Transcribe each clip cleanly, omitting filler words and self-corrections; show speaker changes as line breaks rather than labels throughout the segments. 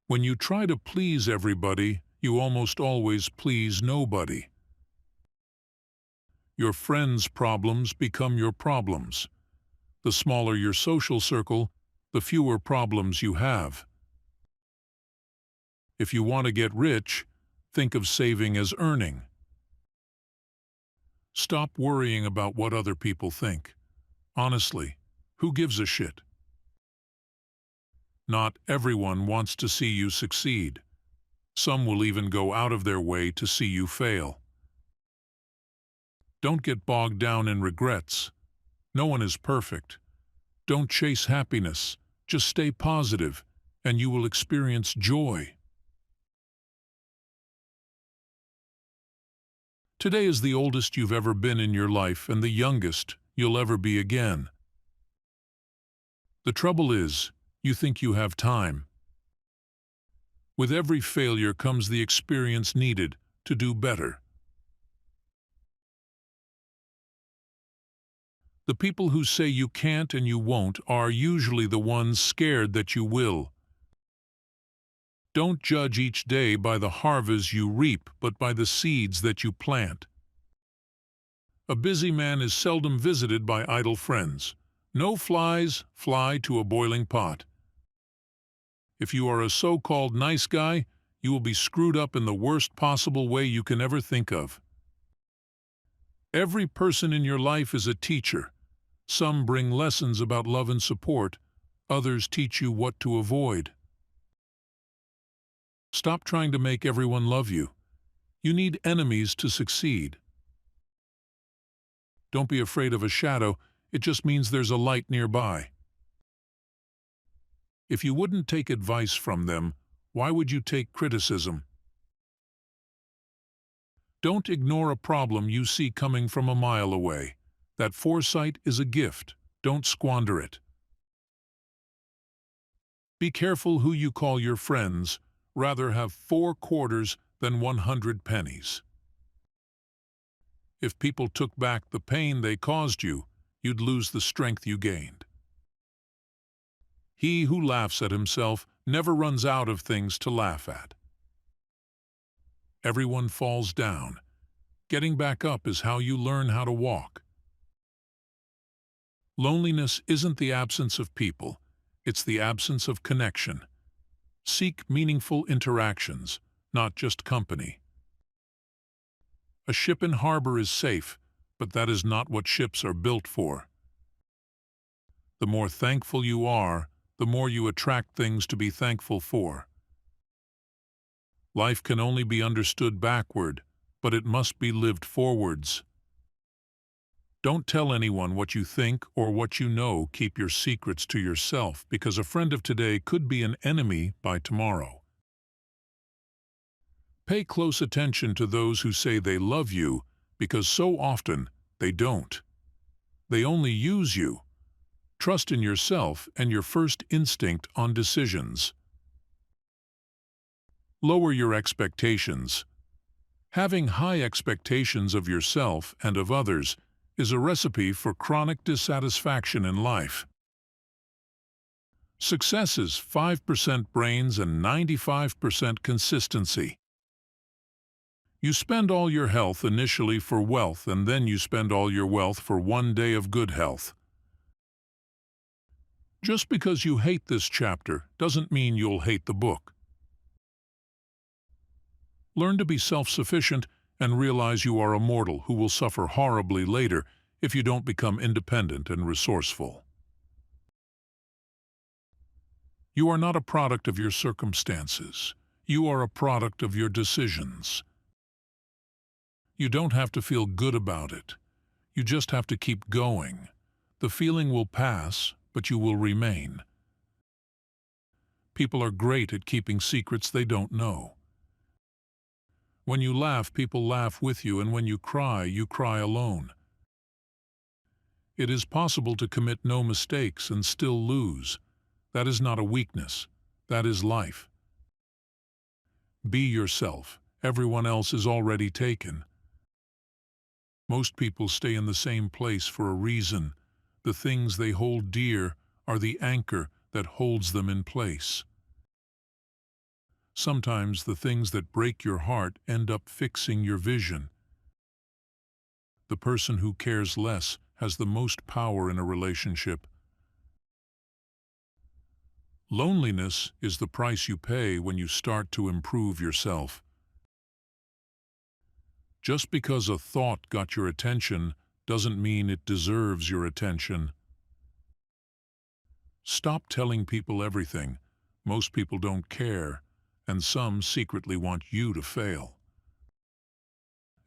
When you try to please everybody, you almost always please nobody. Your friends' problems become your problems. The smaller your social circle, the fewer problems you have. If you want to get rich, think of saving as earning. Stop worrying about what other people think. Honestly, who gives a shit? Not everyone wants to see you succeed. Some will even go out of their way to see you fail. Don't get bogged down in regrets. No one is perfect. Don't chase happiness. Just stay positive, and you will experience joy. Today is the oldest you've ever been in your life and the youngest you'll ever be again. The trouble is, you think you have time. With every failure comes the experience needed to do better. The people who say you can't and you won't are usually the ones scared that you will. Don't judge each day by the harvest you reap, but by the seeds that you plant. A busy man is seldom visited by idle friends. No flies fly to a boiling pot. If you are a so-called nice guy, you will be screwed up in the worst possible way you can ever think of. Every person in your life is a teacher. Some bring lessons about love and support. Others teach you what to avoid. Stop trying to make everyone love you. You need enemies to succeed. Don't be afraid of a shadow. It just means there's a light nearby. If you wouldn't take advice from them, why would you take criticism? Don't ignore a problem you see coming from a mile away. That foresight is a gift. Don't squander it. Be careful who you call your friends. Rather have 4 quarters than 100 pennies. If people took back the pain they caused you, you'd lose the strength you gained. He who laughs at himself never runs out of things to laugh at. Everyone falls down. Getting back up is how you learn how to walk. Loneliness isn't the absence of people, it's the absence of connection. Seek meaningful interactions, not just company. A ship in harbor is safe, but that is not what ships are built for. The more thankful you are, the more you attract things to be thankful for. Life can only be understood backward, but it must be lived forwards. Don't tell anyone what you think or what you know. Keep your secrets to yourself, because a friend of today could be an enemy by tomorrow. Pay close attention to those who say they love you, because so often they don't. They only use you. Trust in yourself and your first instinct on decisions. Lower your expectations. Having high expectations of yourself and of others is a recipe for chronic dissatisfaction in life. Success is 5% brains and 95% consistency. You spend all your health initially for wealth, and then you spend all your wealth for one day of good health. Just because you hate this chapter doesn't mean you'll hate the book. Learn to be self-sufficient and realize you are a mortal who will suffer horribly later if you don't become independent and resourceful. You are not a product of your circumstances. You are a product of your decisions. You don't have to feel good about it. You just have to keep going. The feeling will pass, but you will remain. People are great at keeping secrets they don't know. When you laugh, people laugh with you, and when you cry alone. It is possible to commit no mistakes and still lose. That is not a weakness. That is life. Be yourself. Everyone else is already taken. Most people stay in the same place for a reason. The things they hold dear are the anchor that holds them in place. Sometimes the things that break your heart end up fixing your vision. The person who cares less has the most power in a relationship. Loneliness is the price you pay when you start to improve yourself. Just because a thought got your attention doesn't mean it deserves your attention. Stop telling people everything. Most people don't care, and some secretly want you to fail.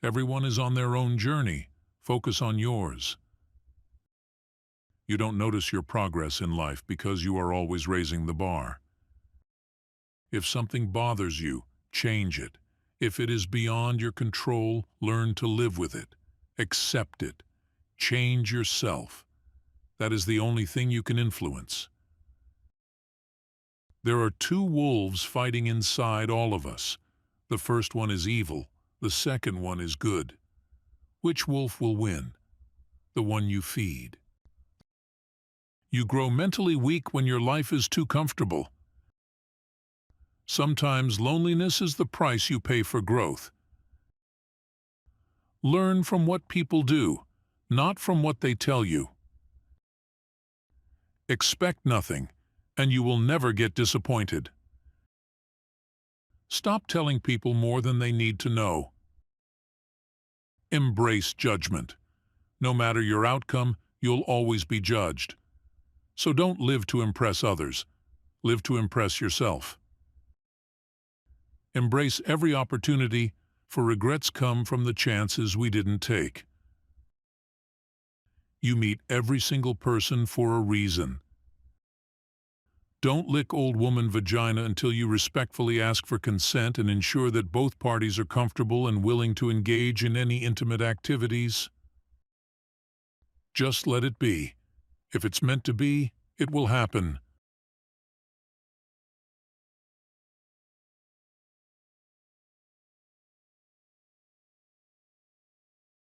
Everyone is on their own journey. Focus on yours. You don't notice your progress in life because you are always raising the bar. If something bothers you, change it. If it is beyond your control, learn to live with it. Accept it. Change yourself. That is the only thing you can influence. There are two wolves fighting inside all of us. The first one is evil. The second one is good. Which wolf will win? The one you feed. You grow mentally weak when your life is too comfortable. Sometimes loneliness is the price you pay for growth. Learn from what people do, not from what they tell you. Expect nothing, and you will never get disappointed. Stop telling people more than they need to know. Embrace judgment. No matter your outcome, you'll always be judged. So don't live to impress others. Live to impress yourself. Embrace every opportunity, for regrets come from the chances we didn't take. You meet every single person for a reason. Don't lick old woman vagina until you respectfully ask for consent and ensure that both parties are comfortable and willing to engage in any intimate activities. Just let it be. If it's meant to be, it will happen.